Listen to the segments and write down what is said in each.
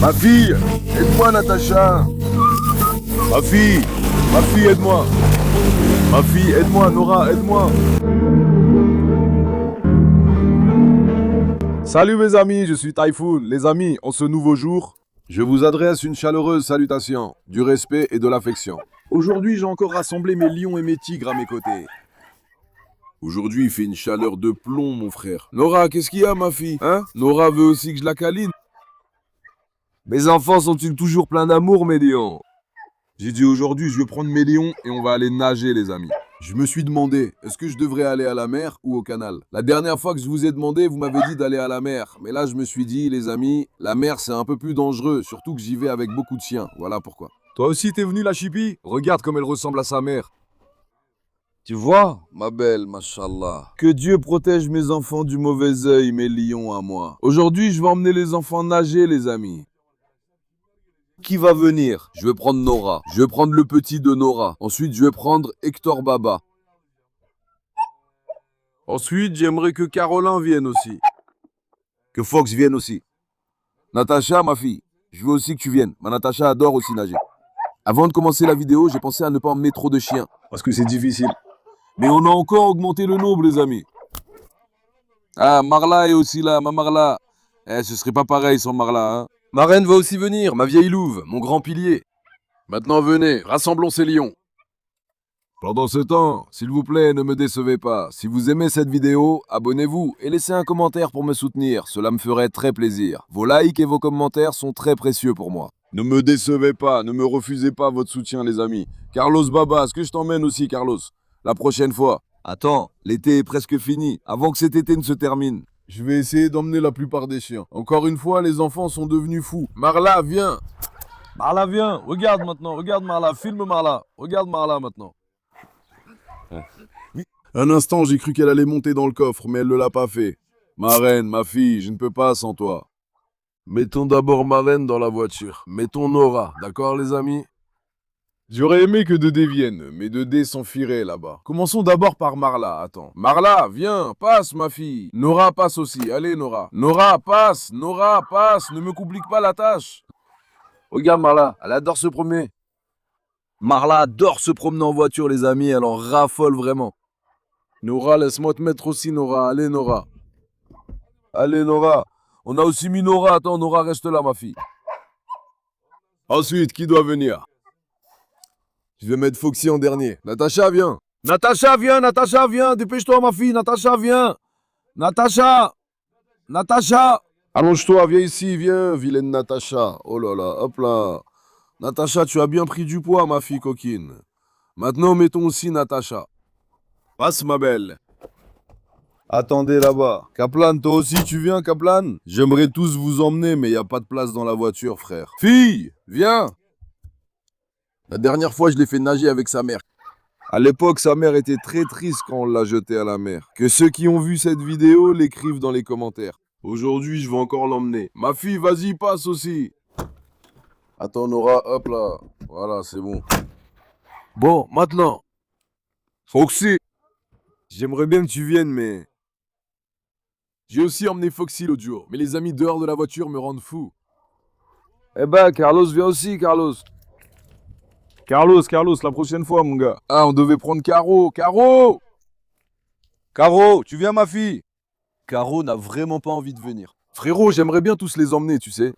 Ma fille, aide-moi Natacha. Ma fille, aide-moi. Ma fille, aide-moi, Nora, aide-moi. Salut mes amis, je suis Typhoon. Les amis, en ce nouveau jour, je vous adresse une chaleureuse salutation, du respect et de l'affection. Aujourd'hui, j'ai encore rassemblé mes lions et mes tigres à mes côtés. Aujourd'hui, il fait une chaleur de plomb, mon frère. Nora, qu'est-ce qu'il y a, ma fille? Hein? Nora veut aussi que je la câline. Mes enfants sont-ils toujours pleins d'amour, mes lions? J'ai dit aujourd'hui, je vais prendre mes lions et on va aller nager, les amis. Je me suis demandé, est-ce que je devrais aller à la mer ou au canal? La dernière fois que je vous ai demandé, vous m'avez dit d'aller à la mer. Mais là, je me suis dit, les amis, la mer, c'est un peu plus dangereux, surtout que j'y vais avec beaucoup de chiens. Voilà pourquoi. Toi aussi, t'es venu, la chipie? Regarde comme elle ressemble à sa mère. Tu vois, ma belle, mashallah. Que Dieu protège mes enfants du mauvais œil, mes lions à moi. Aujourd'hui, je vais emmener les enfants nager, les amis. Qui va venir? Je vais prendre Nora. Je vais prendre le petit de Nora. Ensuite, je vais prendre Hector Baba. Ensuite, j'aimerais que Caroline vienne aussi. Que Fox vienne aussi. Natacha, ma fille, je veux aussi que tu viennes. Ma Natacha adore aussi nager. Avant de commencer la vidéo, j'ai pensé à ne pas emmener trop de chiens. Parce que c'est difficile. Mais on a encore augmenté le nombre, les amis. Ah, Marla est aussi là, ma Marla. Ce serait pas pareil sans Marla, hein. Ma reine va aussi venir, ma vieille louve, mon grand pilier. Maintenant venez, rassemblons ces lions. Pendant ce temps, s'il vous plaît, ne me décevez pas. Si vous aimez cette vidéo, abonnez-vous et laissez un commentaire pour me soutenir. Cela me ferait très plaisir. Vos likes et vos commentaires sont très précieux pour moi. Ne me décevez pas, ne me refusez pas votre soutien, les amis. Carlos Baba, est-ce que je t'emmène aussi, Carlos? La prochaine fois. Attends, l'été est presque fini, avant que cet été ne se termine. Je vais essayer d'emmener la plupart des chiens. Encore une fois, les enfants sont devenus fous. Marla, viens. Marla, viens. Regarde maintenant. Regarde Marla. Filme Marla. Regarde Marla maintenant. Oui. Un instant, j'ai cru qu'elle allait monter dans le coffre, mais elle ne l'a pas fait. Ma reine, ma fille, je ne peux pas sans toi. Mettons d'abord ma reine dans la voiture. Mettons Nora, d'accord les amis? J'aurais aimé que Dédé vienne, mais Dédé s'enfuirait là-bas. Commençons d'abord par Marla, attends. Marla, viens, passe ma fille. Nora passe aussi, allez Nora. Nora passe, ne me complique pas la tâche. Regarde Marla, elle adore se promener. Marla adore se promener en voiture les amis, elle en raffole vraiment. Nora, laisse-moi te mettre aussi Nora, allez Nora. Allez Nora, on a aussi mis Nora, attends Nora reste là ma fille. Ensuite, qui doit venir? Je vais mettre Foxy en dernier. Natacha, viens. Natacha, viens. Dépêche-toi, ma fille. Natacha, viens. Natacha. Allonge-toi, viens ici, viens, vilaine Natacha. Oh là là, hop là. Natacha, tu as bien pris du poids, ma fille coquine. Maintenant, mettons aussi Natacha. Passe, ma belle. Attendez là-bas. Kaplan, toi aussi, tu viens, Kaplan? J'aimerais tous vous emmener, mais il n'y a pas de place dans la voiture, frère. Fille, viens. La dernière fois, je l'ai fait nager avec sa mère. À l'époque, sa mère était très triste quand on l'a jeté à la mer. Que ceux qui ont vu cette vidéo l'écrivent dans les commentaires. Aujourd'hui, je vais encore l'emmener. Ma fille, vas-y, passe aussi. Attends, Nora, hop là. Voilà, c'est bon. Bon, maintenant. Foxy. J'aimerais bien que tu viennes, mais... J'ai aussi emmené Foxy l'autre jour. Mais les amis dehors de la voiture me rendent fou. Eh ben, Carlos, viens aussi, Carlos. Carlos, la prochaine fois, mon gars. Ah, on devait prendre Caro. Caro, tu viens, ma fille? Caro n'a vraiment pas envie de venir. Frérot, j'aimerais bien tous les emmener, tu sais.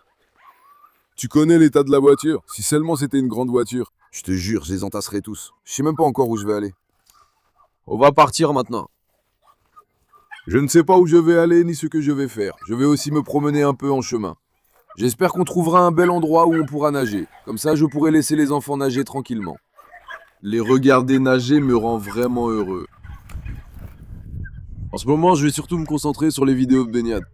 Tu connais l'état de la voiture? Si seulement c'était une grande voiture. Je te jure, je les entasserai tous. Je sais même pas encore où je vais aller. On va partir maintenant. Je ne sais pas où je vais aller ni ce que je vais faire. Je vais aussi me promener un peu en chemin. J'espère qu'on trouvera un bel endroit où on pourra nager. Comme ça, je pourrai laisser les enfants nager tranquillement. Les regarder nager me rend vraiment heureux. En ce moment, je vais surtout me concentrer sur les vidéos de baignade.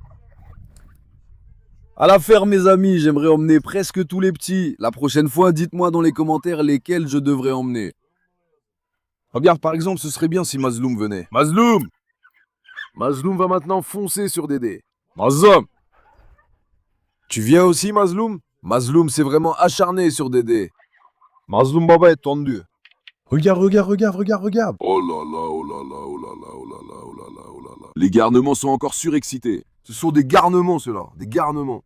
À la ferme, mes amis, j'aimerais emmener presque tous les petits. La prochaine fois, dites-moi dans les commentaires lesquels je devrais emmener. Regarde, par exemple, ce serait bien si Mazloum venait. Mazloum va maintenant foncer sur Dédé. Mazloum! Tu viens aussi, Mazloum? Mazloum s'est vraiment acharné sur Dédé. Mazloum Baba est tendu. Regarde. Oh là là, oh là là, oh là là, oh là là, oh là là. Les garnements sont encore surexcités. Ce sont des garnements, ceux-là. Des garnements.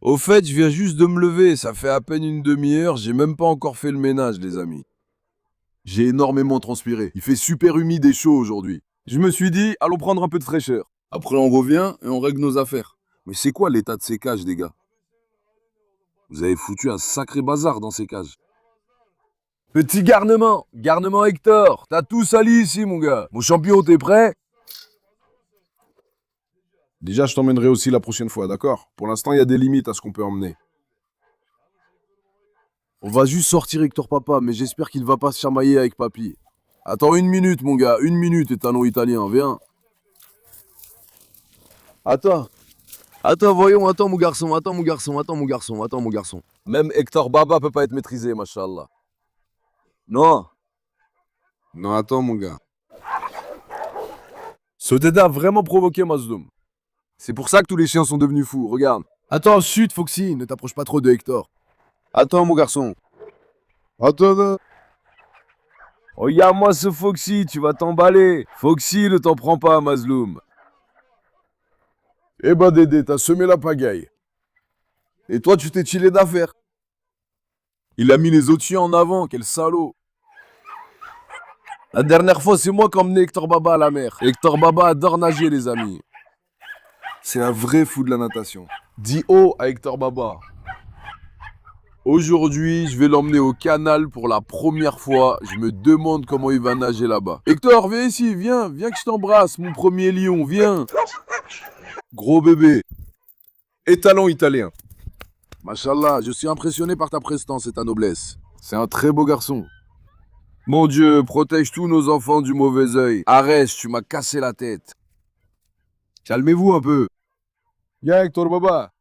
Au fait, je viens juste de me lever, ça fait à peine une demi-heure, j'ai même pas encore fait le ménage, les amis. J'ai énormément transpiré, il fait super humide et chaud aujourd'hui. Je me suis dit, allons prendre un peu de fraîcheur. Après, on revient et on règle nos affaires. Mais c'est quoi l'état de ces cages, les gars? Vous avez foutu un sacré bazar dans ces cages. Petit garnement, garnement Hector, t'as tout sali ici, mon gars. Mon champion, t'es prêt? Déjà, je t'emmènerai aussi la prochaine fois, d'accord? Pour l'instant, il y a des limites à ce qu'on peut emmener. On va juste sortir Hector Papa, mais j'espère qu'il va pas se chamailler avec Papy. Attends une minute, mon gars, une minute, est un nom italien, viens. Attends. Attends, voyons, attends mon garçon, attends mon garçon, attends mon garçon, attends mon garçon. Même Hector Baba peut pas être maîtrisé, machallah. Non. Non, attends mon gars. Ce déda a vraiment provoqué Mazloum. C'est pour ça que tous les chiens sont devenus fous, regarde. Attends, chut, Foxy, ne t'approche pas trop de Hector. Attends, mon garçon. Attends. Regarde-moi ce Foxy, tu vas t'emballer. Foxy, ne t'en prends pas, Mazloum. Eh ben, Dédé, t'as semé la pagaille. Et toi, tu t'es chillé d'affaires. Il a mis les autres chiens en avant, quel salaud. La dernière fois, c'est moi qui ai emmené Hector Baba à la mer. Hector Baba adore nager, les amis. C'est un vrai fou de la natation. Dis oh à Hector Baba. Aujourd'hui, je vais l'emmener au canal pour la première fois. Je me demande comment il va nager là-bas. Hector, viens ici, viens que je t'embrasse, mon premier lion, viens. Gros bébé. Étalon italien. Machallah, je suis impressionné par ta prestance et ta noblesse. C'est un très beau garçon. Mon Dieu, protège tous nos enfants du mauvais œil. Arrête, tu m'as cassé la tête. Calmez-vous un peu. Viens, Hector Baba.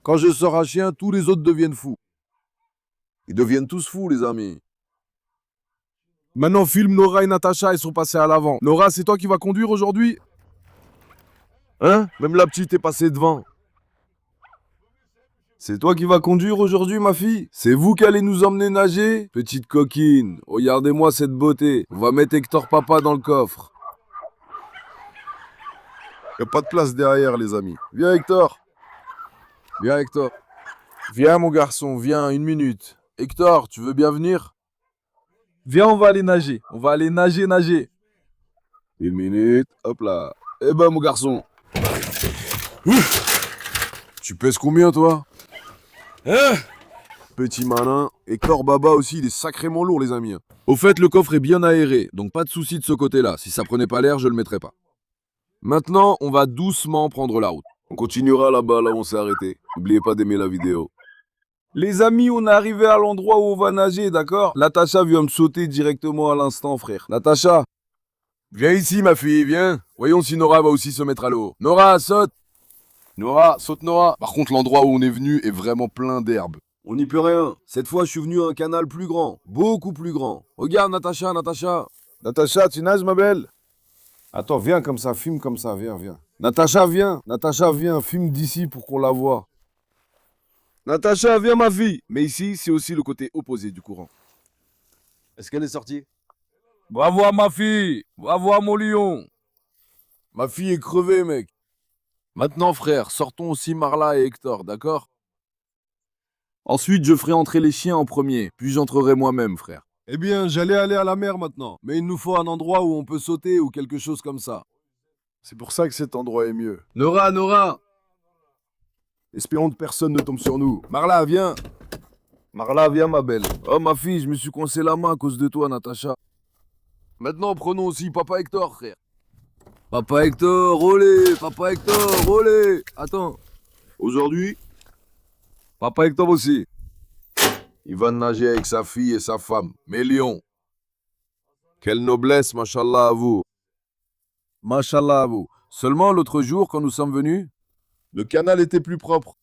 Quand je sors un chien, tous les autres deviennent fous. Ils deviennent tous fous, les amis. Maintenant, filme Nora et Natacha, ils sont passés à l'avant. Nora, c'est toi qui vas conduire aujourd'hui? Hein? Même la petite est passée devant. C'est toi qui vas conduire aujourd'hui, ma fille? C'est vous qui allez nous emmener nager? Petite coquine, regardez-moi cette beauté. On va mettre Hector Papa dans le coffre. Y a pas de place derrière, les amis. Viens, Hector. Viens, Hector. Viens, mon garçon, viens, une minute. Hector, tu veux bien venir? Viens, on va aller nager. On va aller nager. Une minute, hop là. Eh ben, mon garçon. Ouf. Tu pèses combien, toi? Hein? Petit malin. Hector Baba aussi, il est sacrément lourd, les amis. Au fait, le coffre est bien aéré, donc pas de souci de ce côté-là. Si ça prenait pas l'air, je le mettrais pas. Maintenant, on va doucement prendre la route. On continuera là-bas, là où on s'est arrêté. N'oubliez pas d'aimer la vidéo. Les amis, on est arrivé à l'endroit où on va nager, d'accord? Natacha vient me sauter directement à l'instant, frère. Natacha, viens ici, ma fille, viens. Voyons si Nora va aussi se mettre à l'eau. Nora, saute. Nora, saute Nora. Par contre, l'endroit où on est venu est vraiment plein d'herbe. On n'y peut rien. Cette fois, je suis venu à un canal plus grand. Beaucoup plus grand. Regarde, Natacha. Natacha, tu nages, ma belle? Attends, viens comme ça, filme comme ça, viens. Natacha, viens, filme d'ici pour qu'on la voie. Natacha, viens ma fille. Mais ici, c'est aussi le côté opposé du courant. Est-ce qu'elle est sortie? Bravo à ma fille. Bravo à mon lion. Ma fille est crevée, mec. Maintenant, frère, sortons aussi Marla et Hector, d'accord? Ensuite, je ferai entrer les chiens en premier, puis j'entrerai moi-même, frère. Eh bien, j'allais aller à la mer maintenant, mais il nous faut un endroit où on peut sauter ou quelque chose comme ça. C'est pour ça que cet endroit est mieux. Nora! Espérons que personne ne tombe sur nous. Marla, viens! Marla, viens, ma belle. Oh, ma fille, je me suis coincé la main à cause de toi, Natacha. Maintenant, prenons aussi Papa Hector, frère. Papa Hector, olé! Attends. Aujourd'hui, Papa Hector aussi. Il va nager avec sa fille et sa femme, mes lions. Quelle noblesse, machallah à vous. Machallah à vous. Seulement l'autre jour, quand nous sommes venus, le canal était plus propre.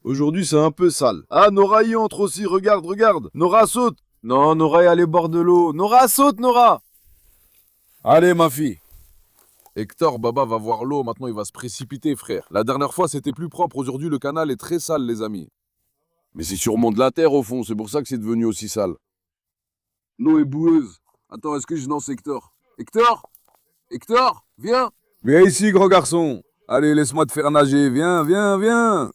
Aujourd'hui, c'est un peu sale. Ah, Nora y entre aussi, regarde. Nora saute. Non, Nora est allée au bord de l'eau. Nora saute, Nora. Allez, ma fille. Hector, Baba va voir l'eau, maintenant il va se précipiter, frère. La dernière fois, c'était plus propre. Aujourd'hui, le canal est très sale, les amis. Mais c'est sûrement de la terre au fond, c'est pour ça que c'est devenu aussi sale. L'eau est boueuse. Attends, est-ce que je lance Hector? Hector, viens. Viens ici, gros garçon. Allez, laisse-moi te faire nager, viens.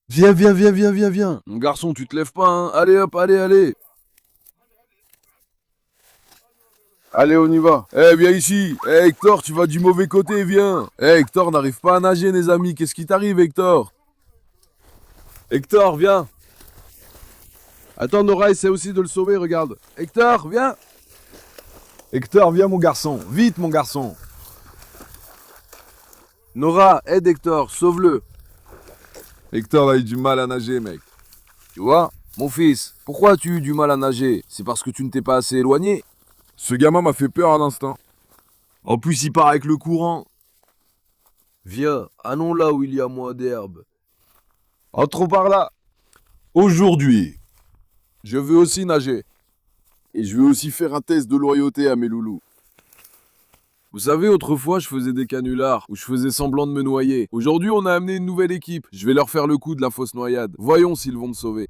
Viens, viens, viens, viens, viens, viens. Mon garçon, tu te lèves pas, hein. Allez hop, allez, allez. Allez, on y va. Eh, viens ici. Eh, Hector, tu vas du mauvais côté, viens. Eh, Hector n'arrive pas à nager, les amis. Qu'est-ce qui t'arrive, Hector? Hector, viens. Attends, Nora essaie aussi de le sauver, regarde. Hector, viens. Hector, viens, mon garçon. Vite, mon garçon. Nora, aide Hector, sauve-le. Hector a eu du mal à nager, mec. Tu vois, mon fils, pourquoi as-tu eu du mal à nager? C'est parce que tu ne t'es pas assez éloigné. Ce gamin m'a fait peur à l'instant. En plus, il part avec le courant. Viens, allons là où il y a moins d'herbe. Entrons par là. Aujourd'hui, je veux aussi nager. Et je veux aussi faire un test de loyauté à mes loulous. Vous savez, autrefois, je faisais des canulars, où je faisais semblant de me noyer. Aujourd'hui, on a amené une nouvelle équipe. Je vais leur faire le coup de la fausse noyade. Voyons s'ils vont me sauver.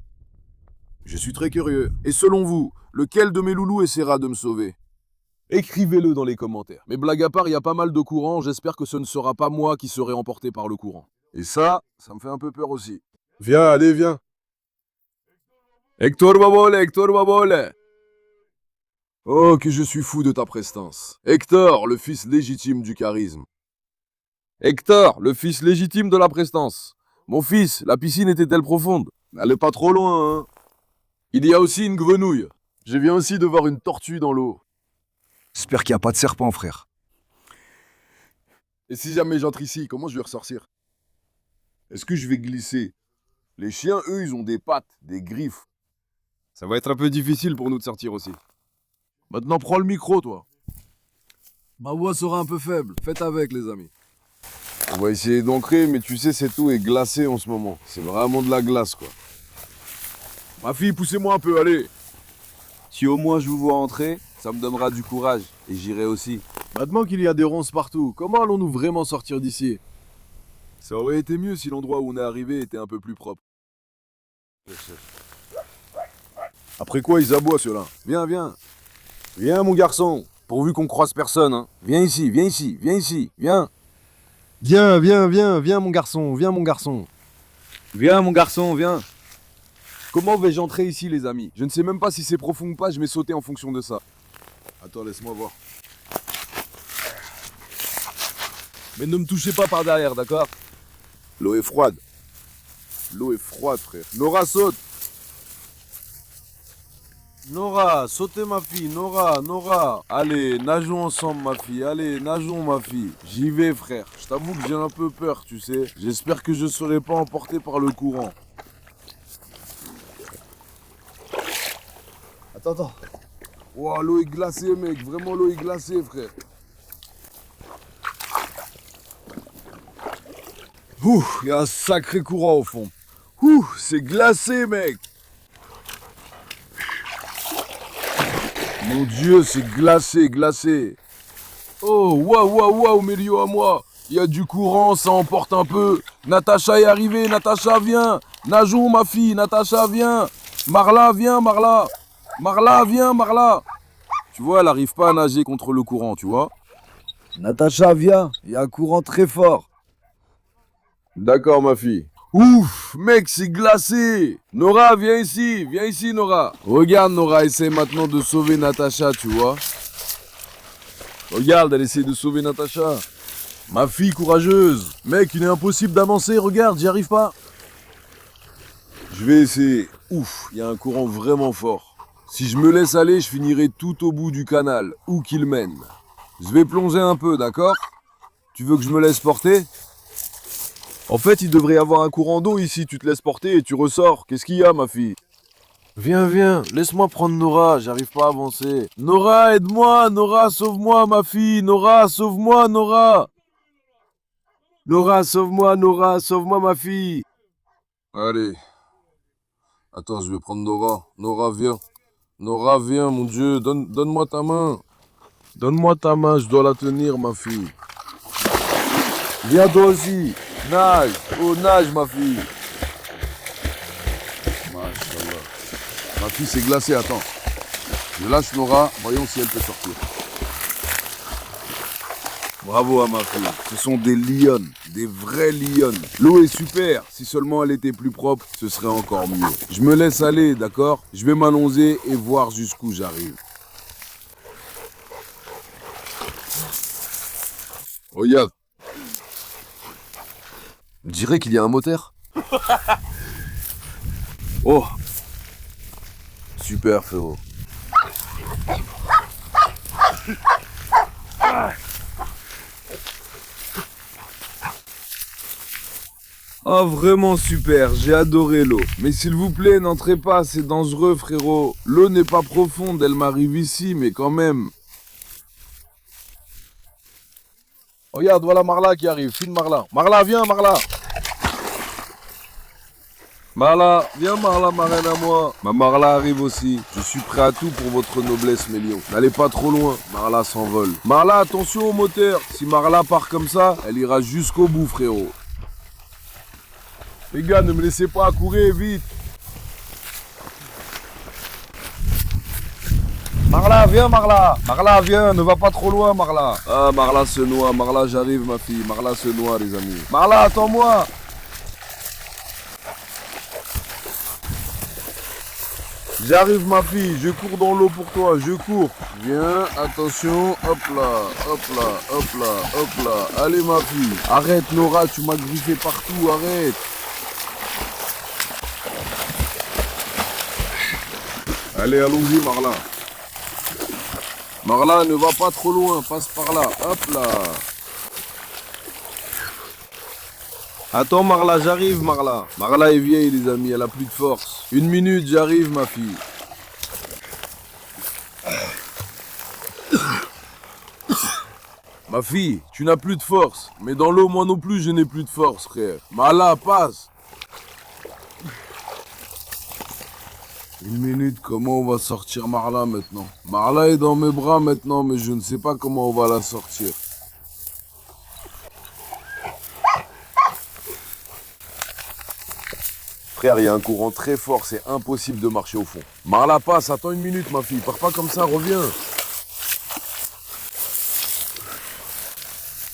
Je suis très curieux. Et selon vous, lequel de mes loulous essaiera de me sauver? Écrivez-le dans les commentaires. Mais blague à part, il y a pas mal de courants. J'espère que ce ne sera pas moi qui serai emporté par le courant. Et ça me fait un peu peur aussi. Viens, allez, viens. Hector Babole, Hector Babole. Oh, que je suis fou de ta prestance. Hector, le fils légitime du charisme. Hector, le fils légitime de la prestance. Mon fils, la piscine était-elle profonde? Elle est pas trop loin, hein. Il y a aussi une grenouille. Je viens aussi de voir une tortue dans l'eau. J'espère qu'il n'y a pas de serpent, frère. Et si jamais j'entre ici, comment je vais ressortir? Est-ce que je vais glisser? Les chiens, eux, ils ont des pattes, des griffes. Ça va être un peu difficile pour nous de sortir aussi. Maintenant, prends le micro, toi. Ma voix sera un peu faible. Faites avec, les amis. On va essayer d'ancrer, mais tu sais, cette eau est glacée en ce moment. C'est vraiment de la glace, quoi. Ma fille, poussez-moi un peu, allez. Si au moins je vous vois entrer, ça me donnera du courage. Et j'irai aussi. Maintenant qu'il y a des ronces partout, comment allons-nous vraiment sortir d'ici? Ça aurait été mieux si l'endroit où on est arrivé était un peu plus propre. Après quoi, ils aboient, ceux-là. Viens, viens. Viens, mon garçon. Pourvu qu'on croise personne, hein. Viens ici, viens ici, viens ici, viens. Viens, viens, viens, viens, mon garçon, viens, mon garçon. Viens, mon garçon, viens. Comment vais-je entrer ici, les amis? Je ne sais même pas si c'est profond ou pas, je vais sauter en fonction de ça. Attends, laisse-moi voir. Mais ne me touchez pas par derrière, d'accord? L'eau est froide. L'eau est froide, frère. Nora, saute. Nora, sautez ma fille, Nora, Nora. Allez, nageons ensemble ma fille, allez, nageons ma fille. J'y vais frère, je t'avoue que j'ai un peu peur, tu sais. J'espère que je ne serai pas emporté par le courant. Attends. Wow, l'eau est glacée mec, vraiment l'eau est glacée frère. Ouh, il y a un sacré courant au fond. Ouh, c'est glacé mec. Mon Dieu, c'est glacé, glacé. Oh, waouh, Mélio à moi. Il y a du courant, ça emporte un peu. Natacha est arrivée, Natacha, viens. Nageons, ma fille, Natacha, viens. Marla, viens, Marla. Marla, viens, Marla. Tu vois, elle n'arrive pas à nager contre le courant, tu vois. Natacha, viens, il y a un courant très fort. D'accord, ma fille. Ouf, mec, c'est glacé. Nora, viens ici, Nora. Regarde, Nora essaie maintenant de sauver Natacha, tu vois. Regarde, elle essaie de sauver Natacha. Ma fille courageuse. Mec, il est impossible d'avancer, regarde, j'y arrive pas. Je vais essayer. Ouf, il y a un courant vraiment fort. Si je me laisse aller, je finirai tout au bout du canal, où qu'il mène. Je vais plonger un peu, d'accord? Tu veux que je me laisse porter? En fait, il devrait y avoir un courant d'eau ici, tu te laisses porter et tu ressors. Qu'est-ce qu'il y a, ma fille? Viens, laisse-moi prendre Nora, j'arrive pas à avancer. Nora, aide-moi, Nora, sauve-moi, ma fille. Nora, sauve-moi, Nora. Nora, sauve-moi, ma fille. Allez. Attends, je vais prendre Nora. Nora, viens. Nora, viens, mon Dieu, donne-moi ta main. Donne-moi ta main, je dois la tenir, ma fille. Viens toi aussi. Nage. Oh, nage, ma fille. Machallah. Ma fille s'est glacée, attends. Je lâche Nora, voyons si elle peut sortir. Bravo à ma fille. Ce sont des lionnes, des vraies lionnes. L'eau est super. Si seulement elle était plus propre, ce serait encore mieux. Je me laisse aller, d'accord? Je vais m'allonger et voir jusqu'où j'arrive. Regarde. Je dirais qu'il y a un moteur. Oh. Super, frérot. Ah, vraiment super, j'ai adoré l'eau. Mais s'il vous plaît, n'entrez pas, c'est dangereux, frérot. L'eau n'est pas profonde, elle m'arrive ici, mais quand même. Regarde, voilà Marla qui arrive, filme Marla. Marla, viens, Marla. Marla, viens Marla, ma reine à moi. Ma Marla arrive aussi. Je suis prêt à tout pour votre noblesse, mes lions. N'allez pas trop loin, Marla s'envole. Marla, attention au moteur. Si Marla part comme ça, elle ira jusqu'au bout, frérot. Les gars, ne me laissez pas courir vite. Marla, viens Marla. Marla, viens, ne va pas trop loin Marla. Ah, Marla se noie. Marla, j'arrive ma fille. Marla se noie, les amis. Marla, attends-moi. J'arrive ma fille, je cours dans l'eau pour toi, je cours. Viens, attention, hop là, hop là, hop là, hop là. Allez ma fille. Arrête Nora, tu m'as griffé partout, arrête. Allez, allons-y Marla. Marla, ne va pas trop loin, passe par là, hop là. Attends Marla, j'arrive Marla. Marla est vieille les amis, elle a plus de force. 1 minute, j'arrive ma fille. Ma fille, tu n'as plus de force. Mais dans l'eau, moi non plus, je n'ai plus de force, frère. Marla, passe. 1 minute, comment on va sortir Marla maintenant? Marla est dans mes bras maintenant, mais je ne sais pas comment on va la sortir. Frère, il y a un courant très fort, c'est impossible de marcher au fond. Marla, passe, attends 1 minute ma fille, pars pas comme ça, reviens.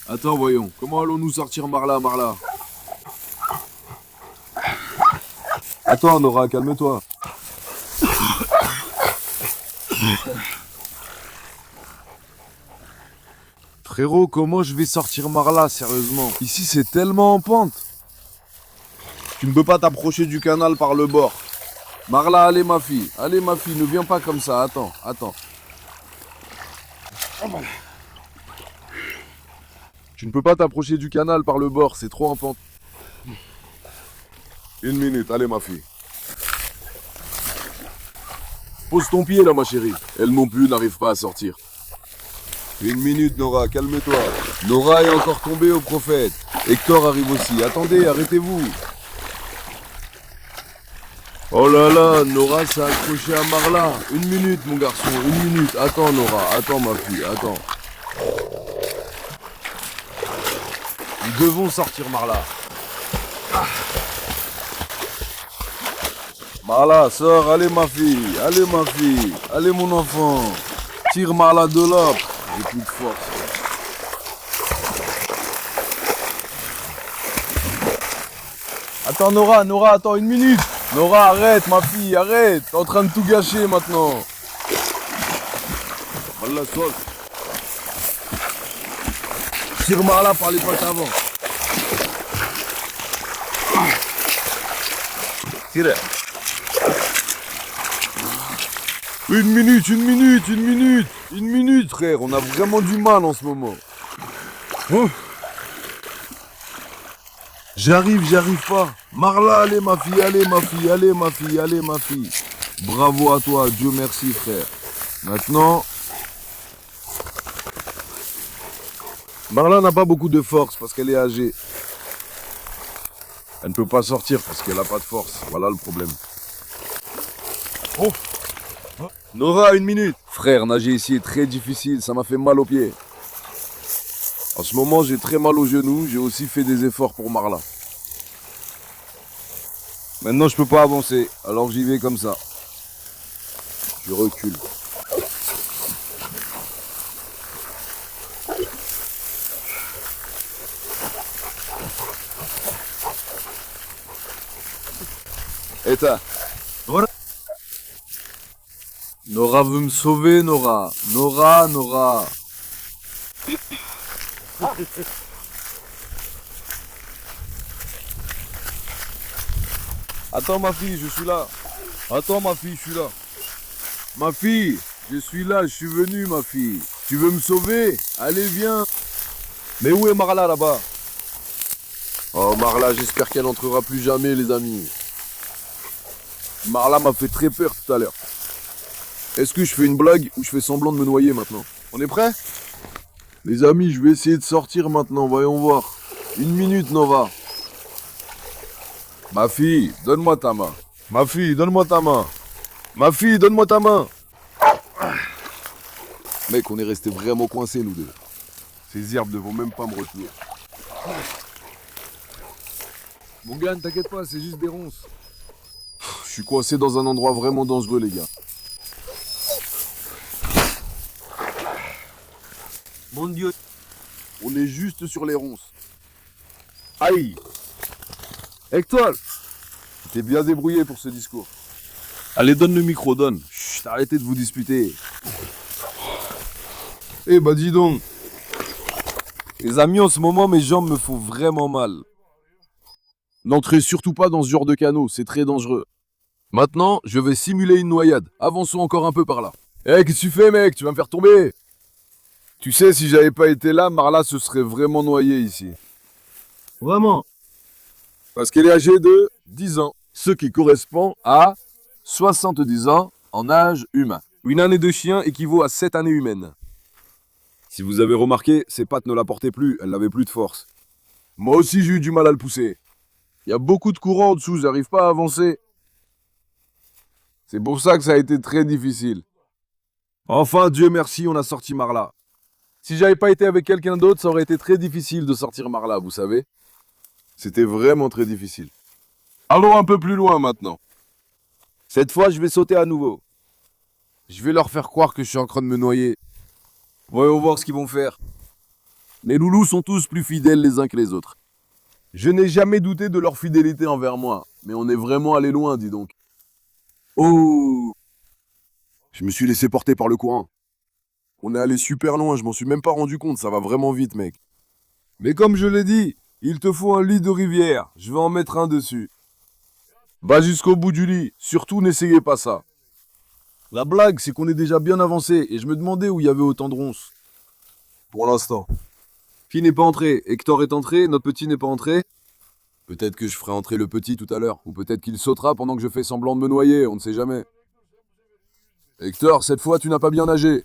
Attends, voyons, comment allons-nous sortir Marla, Marla? Attends Nora, calme-toi. Frérot, comment je vais sortir Marla, sérieusement? Ici, c'est tellement en pente. Tu ne peux pas t'approcher du canal par le bord. Marla, allez ma fille, ne viens pas comme ça, attends, attends. Tu ne peux pas t'approcher du canal par le bord, c'est trop en pente. 1 minute, allez ma fille. Pose ton pied là ma chérie. Elle non plus n'arrive pas à sortir. 1 minute Nora, calme-toi. Nora est encore tombée au prophète. Hector arrive aussi. Attendez, arrêtez-vous. Oh là là, Nora s'est accrochée à Marla. 1 minute mon garçon, 1 minute. Attends Nora, attends ma fille, attends. Nous devons sortir Marla. Marla, sors, allez ma fille, allez mon enfant. Tire Marla de là. J'ai plus de force. Attends Nora, attends 1 minute. Nora, arrête ma fille, arrête. T'es en train de tout gâcher maintenant. Voilà, saute. Tire Marla par les pattes avant. Tire. 1 minute, 1 minute, 1 minute. 1 minute, frère. On a vraiment du mal en ce moment. Oh. J'arrive pas. Marla, allez ma fille, allez ma fille. Bravo à toi, Dieu merci, frère. Maintenant... Marla n'a pas beaucoup de force parce qu'elle est âgée. Elle ne peut pas sortir parce qu'elle n'a pas de force. Voilà le problème. Oh. Nora, 1 minute. Frère, nager ici est très difficile, ça m'a fait mal aux pieds. En ce moment, j'ai très mal aux genoux, j'ai aussi fait des efforts pour Marla. Maintenant, je peux pas avancer, alors j'y vais comme ça. Je recule. Et toi? Nora veut me sauver, Nora. Nora. Attends ma fille, je suis là. Attends ma fille, je suis là. Ma fille, je suis là, je suis venu ma fille. Tu veux me sauver? Allez viens. Mais où est Marla là-bas? Oh Marla, j'espère qu'elle n'entrera plus jamais les amis. Marla m'a fait très peur tout à l'heure. Est-ce que je fais une blague ou je fais semblant de me noyer maintenant? On est prêt? Les amis, je vais essayer de sortir maintenant, voyons voir. 1 minute Nova. Ma fille, donne-moi ta main. Ma fille, donne-moi ta main. Ma fille, donne-moi ta main. Mec, on est resté vraiment coincés, nous deux. Ces herbes ne vont même pas me retenir. Mon gars, ne t'inquiète pas, c'est juste des ronces. Je suis coincé dans un endroit vraiment dangereux, les gars. Mon Dieu. On est juste sur les ronces. Aïe! Hector! Tu t'es bien débrouillé pour ce discours. Allez, donne le micro, donne. Chut, arrêtez de vous disputer. Eh bah dis donc. Les amis, en ce moment, mes jambes me font vraiment mal. N'entrez surtout pas dans ce genre de canot, c'est très dangereux. Maintenant, je vais simuler une noyade. Avançons encore un peu par là. Eh, qu'est-ce que tu fais, mec? Tu vas me faire tomber. Tu sais, si j'avais pas été là, Marla se serait vraiment noyée ici. Vraiment. Parce qu'elle est âgée de 10 ans, ce qui correspond à 70 ans en âge humain. Une année de chien équivaut à 7 années humaines. Si vous avez remarqué, ses pattes ne la portaient plus, elle n'avait plus de force. Moi aussi, j'ai eu du mal à le pousser. Il y a beaucoup de courant en dessous, j'arrive pas à avancer. C'est pour ça que ça a été très difficile. Enfin, Dieu merci, on a sorti Marla. Si j'avais pas été avec quelqu'un d'autre, ça aurait été très difficile de sortir Marla, vous savez. C'était vraiment très difficile. Allons un peu plus loin maintenant. Cette fois, je vais sauter à nouveau. Je vais leur faire croire que je suis en train de me noyer. Voyons voir ce qu'ils vont faire. Les loulous sont tous plus fidèles les uns que les autres. Je n'ai jamais douté de leur fidélité envers moi, mais on est vraiment allé loin, dis donc. Oh! Je me suis laissé porter par le courant. On est allé super loin, je m'en suis même pas rendu compte, ça va vraiment vite, mec. Mais comme je l'ai dit, il te faut un lit de rivière, je vais en mettre un dessus. Va jusqu'au bout du lit, surtout n'essayez pas ça. La blague, c'est qu'on est déjà bien avancé, et je me demandais où il y avait autant de ronces. Pour l'instant. Qui n'est pas entré? Hector est entré, notre petit n'est pas entré. Peut-être que je ferai entrer le petit tout à l'heure, ou peut-être qu'il sautera pendant que je fais semblant de me noyer, on ne sait jamais. Hector, cette fois tu n'as pas bien nagé.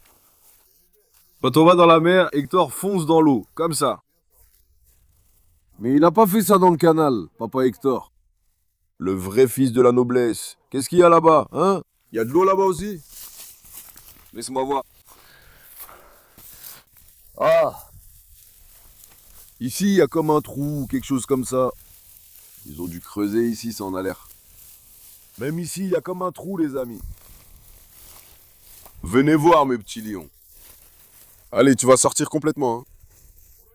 Quand on va dans la mer, Hector fonce dans l'eau, comme ça. Mais il n'a pas fait ça dans le canal, papa Hector. Le vrai fils de la noblesse. Qu'est-ce qu'il y a là-bas, hein? Il y a de l'eau là-bas aussi? Laisse-moi voir. Ah! Ici, il y a comme un trou ou quelque chose comme ça. Ils ont dû creuser ici, ça en a l'air. Même ici, il y a comme un trou, les amis. Venez voir, mes petits lions. Allez, tu vas sortir complètement, hein.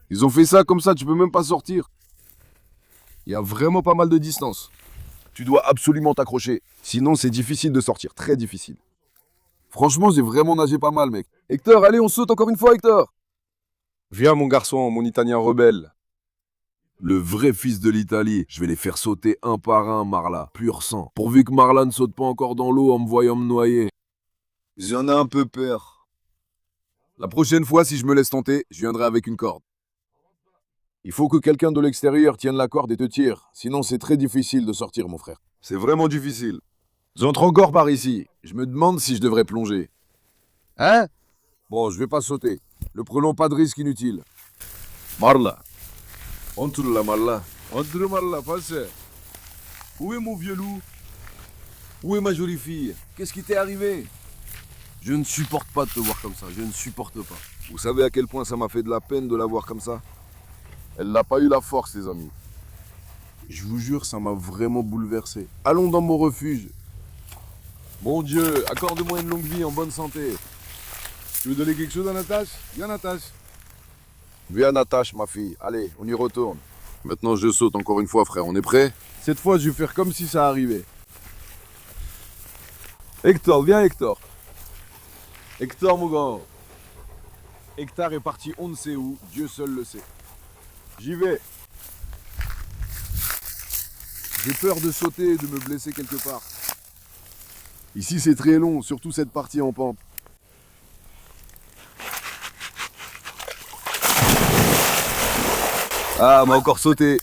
Ils ont fait ça comme ça, tu peux même pas sortir. Il y a vraiment pas mal de distance. Tu dois absolument t'accrocher. Sinon, c'est difficile de sortir, très difficile. Franchement, j'ai vraiment nagé pas mal, mec. Hector, allez, on saute encore une fois, Hector. Viens, mon garçon, mon Italien rebelle. Le vrai fils de l'Italie. Je vais les faire sauter un par un, Marla. Pur sang. Pourvu que Marla ne saute pas encore dans l'eau en me voyant me noyer. J'en ai un peu peur. La prochaine fois, si je me laisse tenter, je viendrai avec une corde. Il faut que quelqu'un de l'extérieur tienne la corde et te tire. Sinon, c'est très difficile de sortir, mon frère. C'est vraiment difficile. J'entre encore par ici. Je me demande si je devrais plonger. Hein? Bon, je vais pas sauter. Ne prenons pas de risque inutile. Marla. Entre la Marla. Entre Marla, passe. Où est mon vieux loup? Où est ma jolie fille? Qu'est-ce qui t'est arrivé? Je ne supporte pas de te voir comme ça. Je ne supporte pas. Vous savez à quel point ça m'a fait de la peine de la voir comme ça? Elle n'a pas eu la force, les amis. Je vous jure, ça m'a vraiment bouleversé. Allons dans mon refuge. Mon Dieu, accorde-moi une longue vie en bonne santé. Tu veux donner quelque chose à Natache? Viens, Natache. Viens, Natache, ma fille. Allez, on y retourne. Maintenant, je saute encore une fois, frère. On est prêt? Cette fois, je vais faire comme si ça arrivait. Hector, viens Hector. Hector, mon grand. Hector est parti on ne sait où, Dieu seul le sait. J'y vais. J'ai peur de sauter et de me blesser quelque part. Ici c'est très long, surtout cette partie en pente. Ah, on a encore sauté.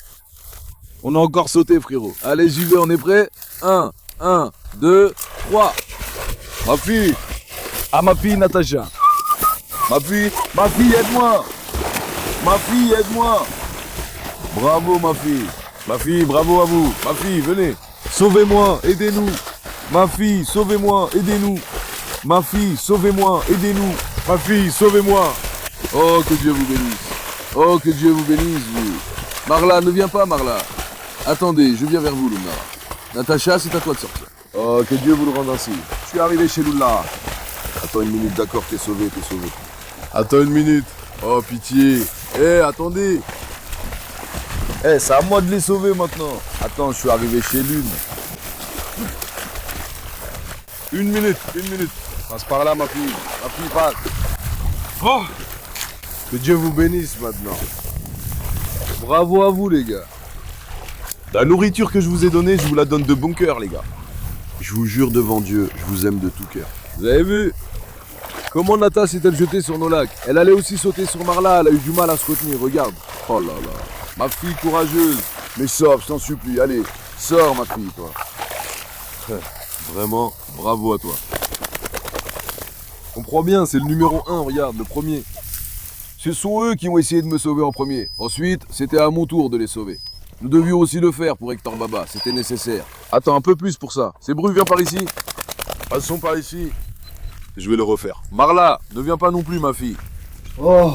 On a encore sauté, frérot. Allez, j'y vais, on est prêt? 1, 2, 3. Ma fille. Ah, ma fille, Natacha. Ma fille, aide-moi. Ma fille, aide-moi. Bravo, ma fille. Ma fille, bravo à vous. Ma fille, venez. Sauvez-moi, aidez-nous. Ma fille, sauvez-moi, aidez-nous. Ma fille, sauvez-moi, aidez-nous. Ma fille, sauvez-moi. Oh, que Dieu vous bénisse. Oh, que Dieu vous bénisse, vous. Marla, ne viens pas, Marla. Attendez, je viens vers vous, Luna. Natacha, c'est à toi de sortir. Oh, que Dieu vous le rende ainsi. Je suis arrivé chez Luna. Attends une minute, d'accord, t'es sauvé, t'es sauvé. Attends une minute. Oh, pitié. Attendez. C'est à moi de les sauver maintenant. Attends, je suis arrivé chez Lune. Une minute. Passe par là, ma fille. Ma fille, passe. Oh. Que Dieu vous bénisse maintenant. Bravo à vous, les gars. La nourriture que je vous ai donnée, je vous la donne de bon cœur, les gars. Je vous jure devant Dieu, je vous aime de tout cœur. Vous avez vu? Comment Nata s'est-elle jetée sur nos lacs? Elle allait aussi sauter sur Marla, elle a eu du mal à se retenir, regarde. Oh là là. Ma fille courageuse. Mais sors, je t'en supplie, allez. Sors, ma fille, toi. Vraiment, bravo à toi. Comprends bien, c'est le numéro 1, regarde, le premier. Ce sont eux qui ont essayé de me sauver en premier. Ensuite, c'était à mon tour de les sauver. Nous devions aussi le faire pour Hector Baba, c'était nécessaire. Attends, un peu plus pour ça. C'est Bru, viens par ici. Passons par ici. Je vais le refaire. Marla, ne viens pas non plus, ma fille. Oh,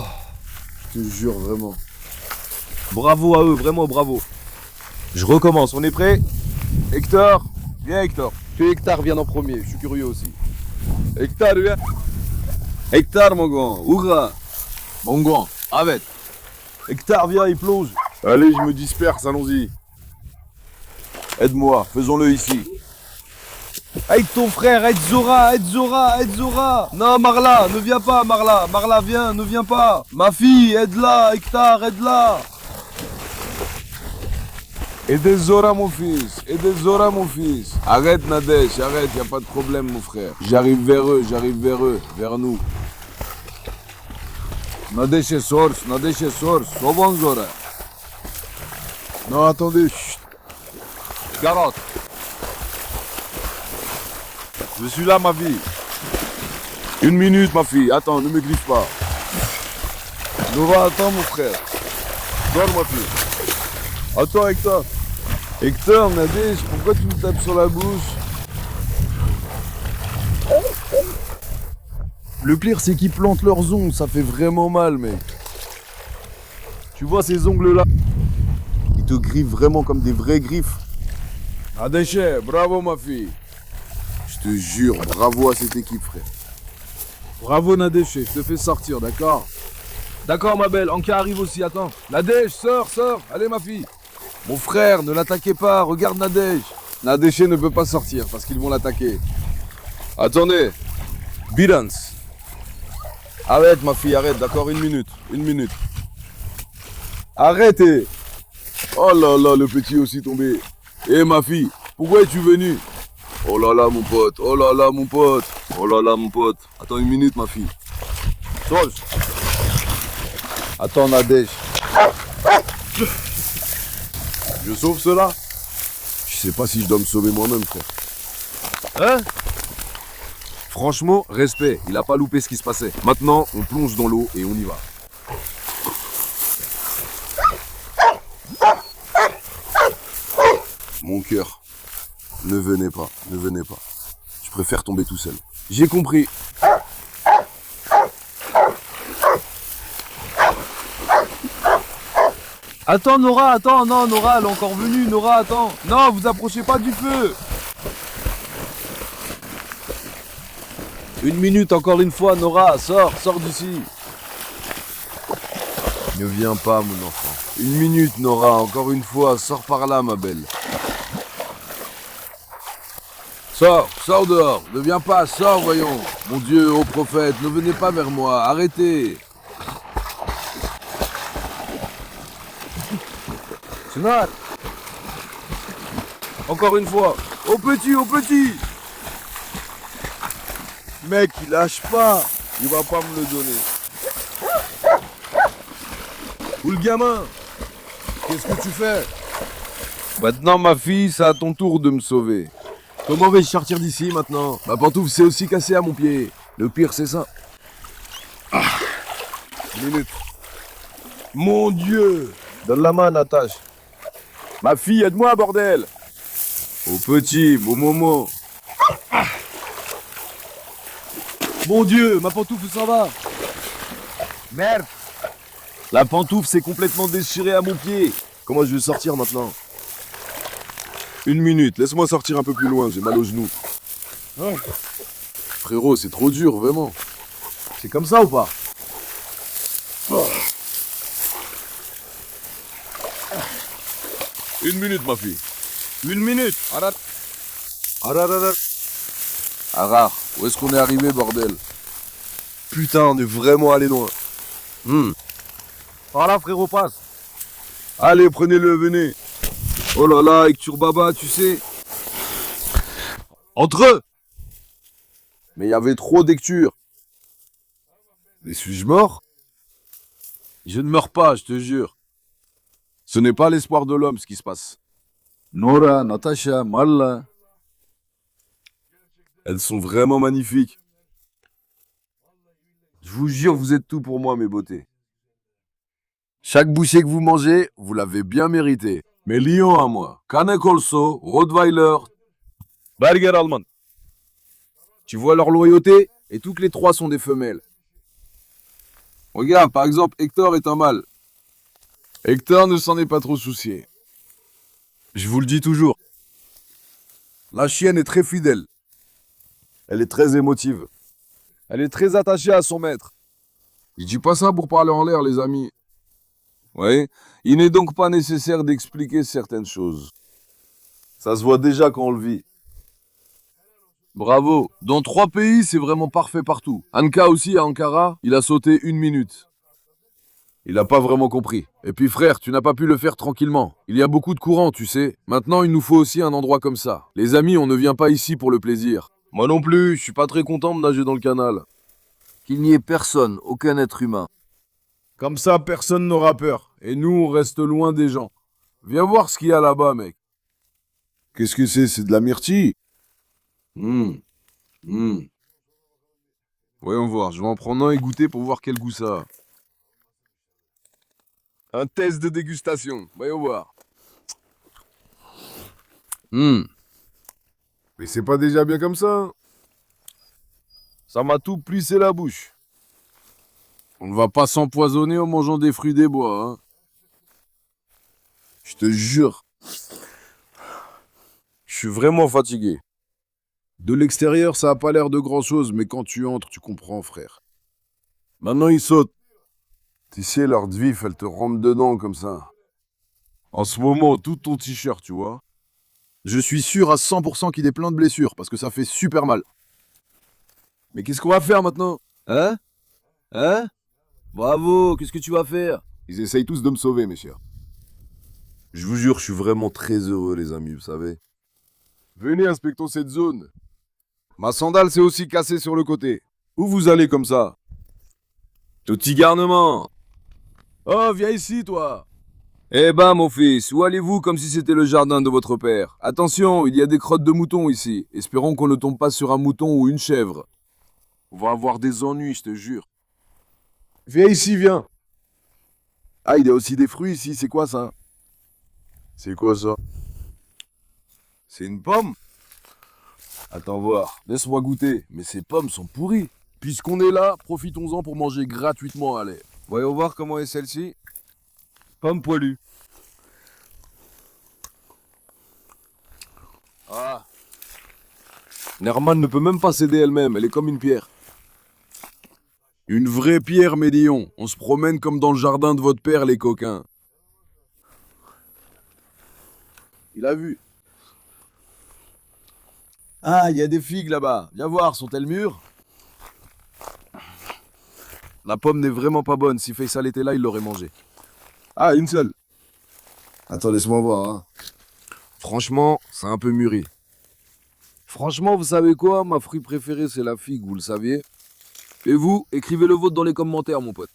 je te jure, vraiment. Bravo à eux, vraiment bravo. Je recommence, on est prêt? Hector, viens Hector. Que Hector vienne en premier, je suis curieux aussi. Hector, viens. Hector, mon grand, ouvre. Mon grand, arrête. Hector, viens, il plonge. Allez, je me disperse, allons-y. Aide-moi, faisons-le ici. Aide ton frère, aide Zora. Non, Marla, ne viens pas, Marla. Marla, viens, ne viens pas. Ma fille, aide-la, Hector, aide-la. Aidez Zora, mon fils. Arrête, Nadège, arrête, y a pas de problème, mon frère. J'arrive vers eux, vers nous. Nadège source, sauvons Zora. Non, attendez, chut. Carotte. Je suis là, ma fille. Une minute, ma fille. Attends, ne me griffe pas. Nora, attends, mon frère. Dors, ma fille. Attends, Hector. Hector, Nadège, pourquoi tu me tapes sur la bouche? Le pire, c'est qu'ils plantent leurs ongles. Ça fait vraiment mal, mec. Tu vois ces ongles-là? Ils te griffent vraiment comme des vraies griffes. Nadège, bravo, ma fille. Je te jure, bravo à cette équipe, frère. Bravo, Nadège, je te fais sortir, d'accord? D'accord, ma belle, Anka arrive aussi, attends. Nadège, sors. Allez, ma fille. Mon frère, ne l'attaquez pas, regarde Nadège. Nadège ne peut pas sortir parce qu'ils vont l'attaquer. Attendez. Bilance. Arrête, ma fille, arrête, d'accord, une minute. Arrêtez. Oh là là, le petit est aussi tombé. Eh, ma fille, pourquoi es-tu venu? Oh là là, mon pote. Attends une minute, ma fille. Sauce. Attends, Nadège. Je sauve cela? Je sais pas si je dois me sauver moi-même, frère. Hein? Franchement, respect. Il a pas loupé ce qui se passait. Maintenant, on plonge dans l'eau et on y va. Mon cœur. Ne venez pas. Je préfère tomber tout seul. J'ai compris. Attends, Nora, non, Nora, elle est encore venue, Nora, attends. Non, vous approchez pas du feu. Une minute, encore une fois, Nora, sors d'ici. Ne viens pas, mon enfant. Une minute, Nora, encore une fois, sors par là, ma belle. Sors, sors dehors. Ne viens pas, sors, voyons. Mon Dieu, ô prophète, ne venez pas vers moi. Arrêtez. Snat. Encore une fois. Au petit, au petit. Mec, il lâche pas. Il va pas me le donner. Où le gamin? Qu'est-ce que tu fais? Maintenant, ma fille, c'est à ton tour de me sauver. Comment vais-je sortir d'ici maintenant? Ma pantoufle s'est aussi cassée à mon pied. Le pire, c'est ça. Minute. Mon Dieu! Donne la main, Natache. Ma fille, aide-moi, bordel! Au petit, mon Momo. Mon Dieu, ma pantoufle s'en va. Merde! La pantoufle s'est complètement déchirée à mon pied. Comment je vais sortir maintenant? Une minute, laisse-moi sortir un peu plus loin, j'ai mal aux genoux. Ouais. Frérot, c'est trop dur, vraiment. C'est comme ça ou pas? Une minute, ma fille. Une minute. Arar, où est-ce qu'on est arrivé, bordel? Putain, on est vraiment allé loin. Par là, frérot, passe. Allez, prenez-le, venez. Oh là là, Hector Baba, tu sais. Entre eux. Mais il y avait trop d'Hector. Et suis-je mort? Je ne meurs pas, je te jure. Ce n'est pas l'espoir de l'homme, ce qui se passe. Nora, Natacha, Malla. Elles sont vraiment magnifiques. Je vous jure, vous êtes tout pour moi, mes beautés. Chaque bouchée que vous mangez, vous l'avez bien mérité. Mes lions à moi, Canet Corso, Rottweiler, Berger Allemand. Tu vois leur loyauté? Et toutes les trois sont des femelles. Regarde, par exemple, Hector est un mâle. Hector ne s'en est pas trop soucié. Je vous le dis toujours. La chienne est très fidèle. Elle est très émotive. Elle est très attachée à son maître. Je dis pas ça pour parler en l'air, les amis. Oui, il n'est donc pas nécessaire d'expliquer certaines choses. Ça se voit déjà quand on le vit. Bravo. Dans 3 pays, c'est vraiment parfait partout. Anka aussi, à Ankara, il a sauté 1 minute. Il n'a pas vraiment compris. Et puis frère, tu n'as pas pu le faire tranquillement. Il y a beaucoup de courants, tu sais. Maintenant, il nous faut aussi un endroit comme ça. Les amis, on ne vient pas ici pour le plaisir. Moi non plus, je suis pas très content de nager dans le canal. Qu'il n'y ait personne, aucun être humain. Comme ça, personne n'aura peur. Et nous, on reste loin des gens. Viens voir ce qu'il y a là-bas, mec. Qu'est-ce que c'est? C'est de la myrtille? Voyons voir, je vais en prendre un et goûter pour voir quel goût ça a. Un test de dégustation, voyons voir. Mais c'est pas déjà bien comme ça, hein? Ça m'a tout plissé la bouche. On ne va pas s'empoisonner en mangeant des fruits des bois, hein. Je te jure. Je suis vraiment fatigué. De l'extérieur, ça a pas l'air de grand-chose, mais quand tu entres, tu comprends, frère. Maintenant, ils sautent. Tu sais, leur vif, elle te rentre dedans comme ça. En ce moment, tout ton t-shirt, tu vois. Je suis sûr à 100% qu'il est plein de blessures, parce que ça fait super mal. Mais qu'est-ce qu'on va faire maintenant? Hein? Hein? Bravo, qu'est-ce que tu vas faire? Ils essayent tous de me sauver, mes chers. Je vous jure, je suis vraiment très heureux, les amis, vous savez. Venez, inspectons cette zone. Ma sandale s'est aussi cassée sur le côté. Où vous allez comme ça? Petit garnement. Oh, viens ici, toi. Eh ben, mon fils, où allez-vous comme si c'était le jardin de votre père? Attention, il y a des crottes de moutons ici. Espérons qu'on ne tombe pas sur un mouton ou une chèvre. On va avoir des ennuis, je te jure. Viens ici, viens. Ah, il y a aussi des fruits ici, c'est quoi ça? C'est quoi ça? C'est une pomme? Attends voir, laisse-moi goûter. Mais ces pommes sont pourries. Puisqu'on est là, profitons-en pour manger gratuitement, allez. Voyons voir comment est celle-ci. Pomme poilue. Ah. Nerman ne peut même pas céder elle-même, elle est comme une pierre. Une vraie pierre, mes lions. On se promène comme dans le jardin de votre père, les coquins. Il a vu. Ah, il y a des figues là-bas. Viens voir, sont-elles mûres? La pomme n'est vraiment pas bonne. Si Faisal était là, il l'aurait mangée. Ah, une seule. Attends, laisse-moi voir. Hein. Franchement, c'est un peu mûri. Franchement, vous savez quoi? Ma fruit préféré, c'est la figue, vous le saviez? Et vous, écrivez le vôtre dans les commentaires, mon pote.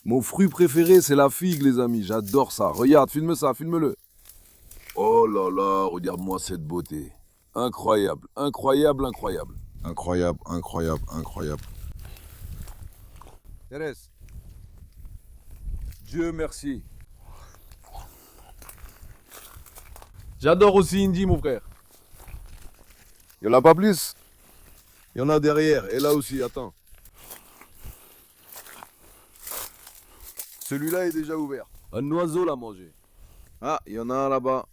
Mon fruit préféré, c'est la figue, les amis. J'adore ça. Regarde, filme ça, filme-le. Oh là là, regarde-moi cette beauté. Incroyable, incroyable, incroyable. Incroyable, incroyable, incroyable. Thérèse. Dieu merci. J'adore aussi Indy, mon frère. Il n'y en a pas plus? Il y en a derrière, et là aussi, attends. Celui-là est déjà ouvert. Un oiseau l'a mangé. Ah, il y en a un là-bas.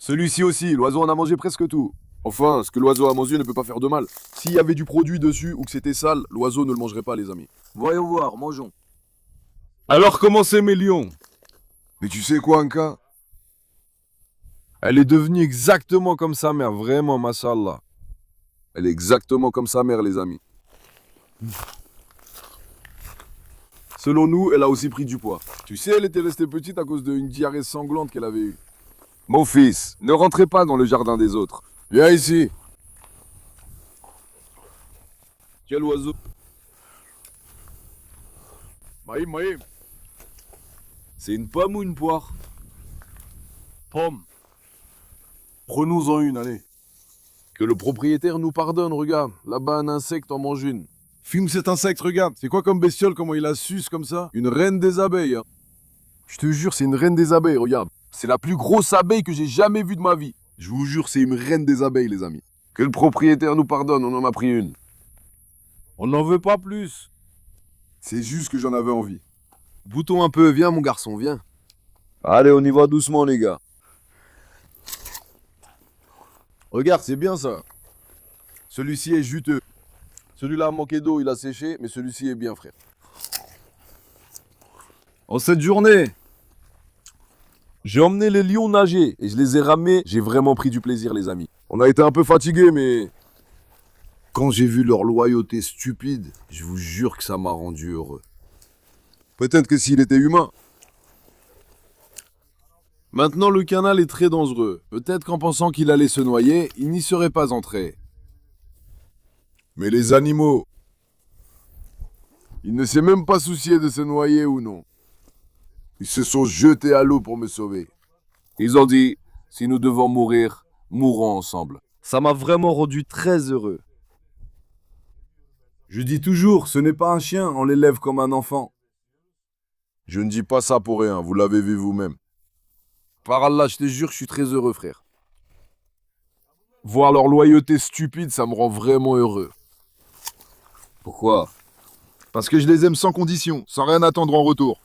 Celui-ci aussi, l'oiseau en a mangé presque tout. Enfin, ce que l'oiseau a mangé ne peut pas faire de mal. S'il y avait du produit dessus ou que c'était sale, l'oiseau ne le mangerait pas, les amis. Voyons voir, mangeons. Alors comment c'est, mes lions? Mais tu sais quoi, Anka? Elle est devenue exactement comme sa mère, vraiment, mashallah. Elle est exactement comme sa mère, les amis. Selon nous, elle a aussi pris du poids. Tu sais, elle était restée petite à cause d'une diarrhée sanglante qu'elle avait eue. Mon fils, ne rentrez pas dans le jardin des autres. Viens ici. Quel oiseau? Maïm, Maïm. C'est une pomme ou une poire? Pomme. Prenons-en une, allez. Que le propriétaire nous pardonne, regarde. Là-bas, un insecte en mange une. Filme cet insecte, regarde. C'est quoi comme bestiole, comment il la suce comme ça? Une reine des abeilles. Hein. Je te jure, c'est une reine des abeilles, regarde. C'est la plus grosse abeille que j'ai jamais vue de ma vie. Je vous jure, c'est une reine des abeilles, les amis. Que le propriétaire nous pardonne, on en a pris une. On n'en veut pas plus. C'est juste que j'en avais envie. Boutons un peu, viens mon garçon, viens. Allez, on y va doucement, les gars. Regarde, c'est bien ça. Celui-ci est juteux. Celui-là a manqué d'eau, il a séché, mais celui-ci est bien, frère. En cette journée, j'ai emmené les lions nager et je les ai ramenés. J'ai vraiment pris du plaisir, les amis. On a été un peu fatigués, mais quand j'ai vu leur loyauté stupide, je vous jure que ça m'a rendu heureux. Peut-être que s'il était humain. Maintenant, le canal est très dangereux. Peut-être qu'en pensant qu'il allait se noyer, il n'y serait pas entré. Mais les animaux, ils ne s'est même pas soucié de se noyer ou non. Ils se sont jetés à l'eau pour me sauver. Ils ont dit, si nous devons mourir, mourons ensemble. Ça m'a vraiment rendu très heureux. Je dis toujours, ce n'est pas un chien, on l'élève comme un enfant. Je ne dis pas ça pour rien, vous l'avez vu vous-même. Par Allah, je te jure, je suis très heureux, frère. Voir leur loyauté stupide, ça me rend vraiment heureux. Pourquoi? Parce que je les aime sans condition, sans rien attendre en retour.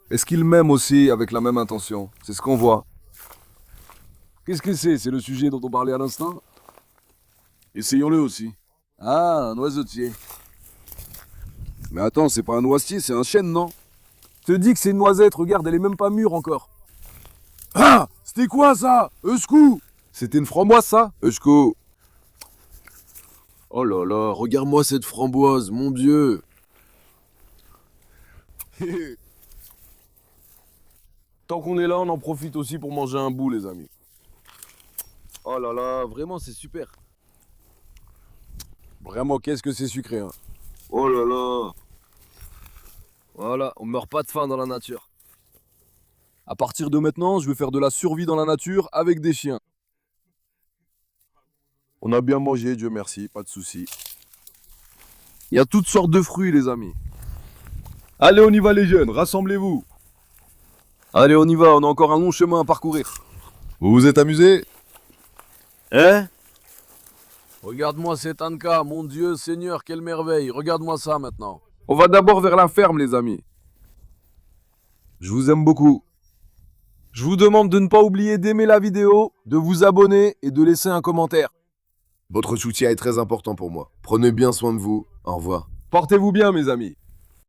Est-ce qu'ils m'aiment aussi avec la même intention? C'est ce qu'on voit. Qu'est-ce que c'est? C'est le sujet dont on parlait à l'instant? Essayons-le aussi. Ah, un oiseautier. Mais attends, c'est pas un noisetier, c'est un chêne, non? Je te dis que c'est une noisette, regarde, elle est même pas mûre encore. Ah! C'était quoi ça? Euskou! C'était une framboise, ça? Euskou. Oh là là, regarde-moi cette framboise, mon Dieu. Tant qu'on est là, on en profite aussi pour manger un bout, les amis. Oh là là, vraiment, c'est super. Vraiment, qu'est-ce que c'est sucré, hein. Oh là là. Voilà, on meurt pas de faim dans la nature. À partir de maintenant, je vais faire de la survie dans la nature avec des chiens. On a bien mangé, Dieu merci, pas de soucis. Il y a toutes sortes de fruits, les amis. Allez, on y va, les jeunes, rassemblez-vous. Allez, on y va, on a encore un long chemin à parcourir. Vous vous êtes amusés? Hein? Regarde-moi cet Anka, mon Dieu, Seigneur, quelle merveille. Regarde-moi ça maintenant. On va d'abord vers la ferme, les amis. Je vous aime beaucoup. Je vous demande de ne pas oublier d'aimer la vidéo, de vous abonner et de laisser un commentaire. Votre soutien est très important pour moi. Prenez bien soin de vous. Au revoir. Portez-vous bien, mes amis.